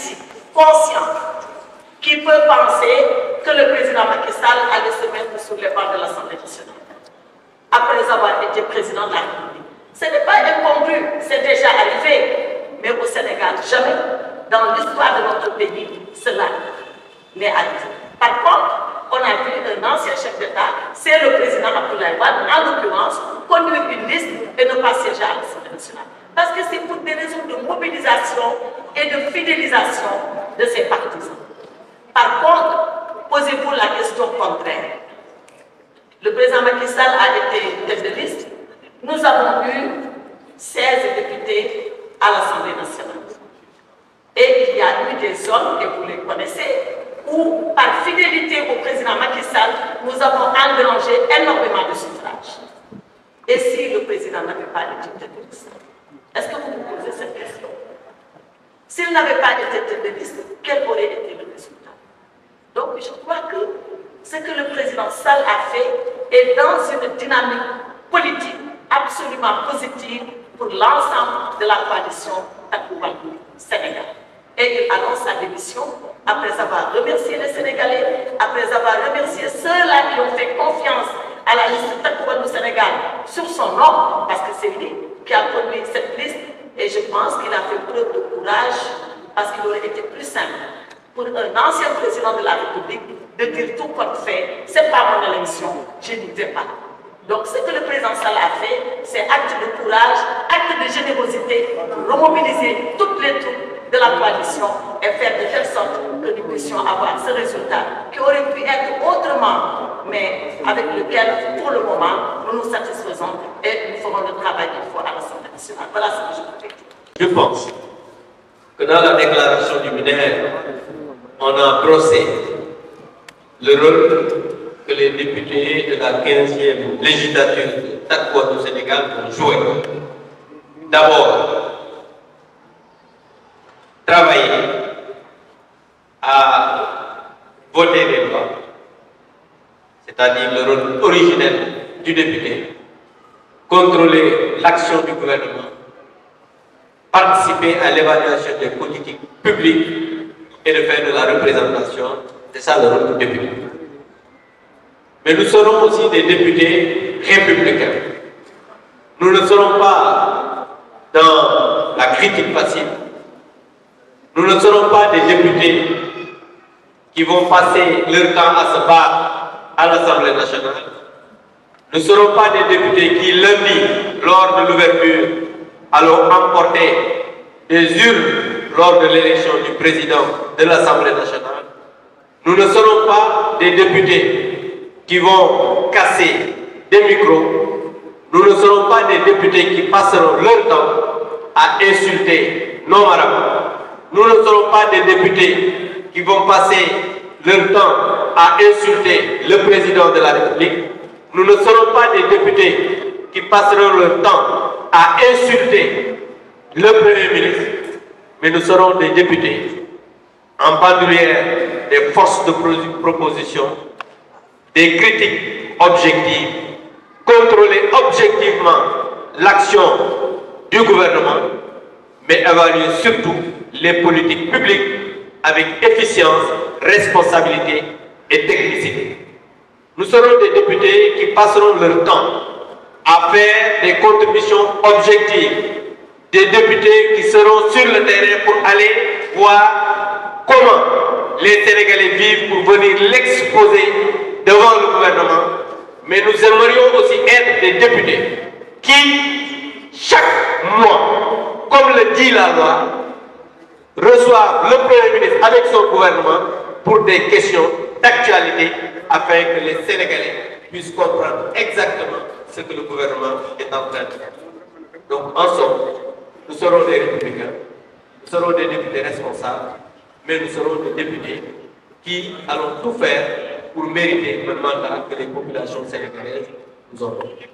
ici conscient qui peut penser que le président Macky Sall allait se mettre sur les bancs de l'Assemblée nationale après avoir été président de la République. Ce n'est pas incongru, c'est déjà arrivé, mais au Sénégal, jamais dans l'histoire de notre pays, cela n'est arrivé. Par contre, on a vu un ancien chef d'État, c'est le président Abdoulaye Wade, en l'occurrence, conduire une liste et ne pas siéger à l'Assemblée nationale. Parce que c'est pour des raisons de mobilisation et de fidélisation de ses partisans. Par contre, posez-vous la question contraire. Le président Macky Sall a été tête de liste. Nous avons eu 16 députés à l'Assemblée nationale. Et il y a eu des zones, et vous les connaissez, où, par fidélité au président Macky Sall, nous avons engrangé énormément de suffrages. Et si le président n'avait pas été tête de liste? Est-ce que vous vous posez cette question? S'il n'avait pas été tête de liste, quel aurait été le résultat? Donc, je crois que ce que le président Sall a fait est dans une dynamique politique absolument positive pour l'ensemble de la coalition Takku-Wallu Sénégal. Et il annonce sa démission après avoir remercié les Sénégalais, après avoir remercié ceux-là qui ont fait confiance à la liste Takku-Wallu Sénégal sur son nom, parce que c'est lui qui a conduit cette liste, et je pense qu'il a fait preuve de courage, parce qu'il aurait été plus simple pour un ancien président de la République de dire tout compte fait, c'est pas mon élection, je n'y vais pas. Donc ce que le président Sall a fait, c'est acte de courage, acte de générosité, remobiliser toutes les troupes de la coalition et faire de telle sorte que nous puissions avoir ce résultat qui aurait pu être autrement, mais avec lequel, pour le moment, nous nous satisfaisons et nous ferons le travail qu'il faut à l'Assemblée nationale. Voilà ce que je peux dire. Je pense que dans la déclaration du ministère, on a brossé le rôle que les députés de la 15e législature de Takku-Wallu Sénégal vont jouer. D'abord, travailler à voter les lois, c'est-à-dire le rôle originel du député, contrôler l'action du gouvernement, participer à l'évaluation des politiques publiques et de faire de la représentation. C'est ça le rôle du député. Mais nous serons aussi des députés républicains. Nous ne serons pas dans la critique passive. Nous ne serons pas des députés qui vont passer leur temps à se battre à l'Assemblée nationale. Nous ne serons pas des députés qui, lundi, lors de l'ouverture, allons emporter des urnes lors de l'élection du président de l'Assemblée nationale. Nous ne serons pas des députés qui vont casser des micros. Nous ne serons pas des députés qui passeront leur temps à insulter nos marabouts. Nous ne serons pas des députés qui vont passer leur temps à insulter le président de la République. Nous ne serons pas des députés qui passeront leur temps à insulter le Premier ministre, mais nous serons des députés en bandoulière des forces de proposition, des critiques objectives, contrôler objectivement l'action du gouvernement, mais évaluer surtout les politiques publiques avec efficience, responsabilité et technicité. Nous serons des députés qui passeront leur temps à faire des contributions objectives, des députés qui seront sur le terrain pour aller voir comment les Sénégalais vivent pour venir l'exposer devant le gouvernement. Mais nous aimerions aussi être des députés qui, chaque mois, comme le dit la loi, reçoivent le Premier ministre avec son gouvernement pour des questions d'actualité afin que les Sénégalais puissent comprendre exactement ce que le gouvernement est en train de faire. Donc, en somme, nous serons des républicains, nous serons des députés responsables, mais nous serons des députés qui allons tout faire pour mériter le mandat que les populations sénégalaises nous ont donné.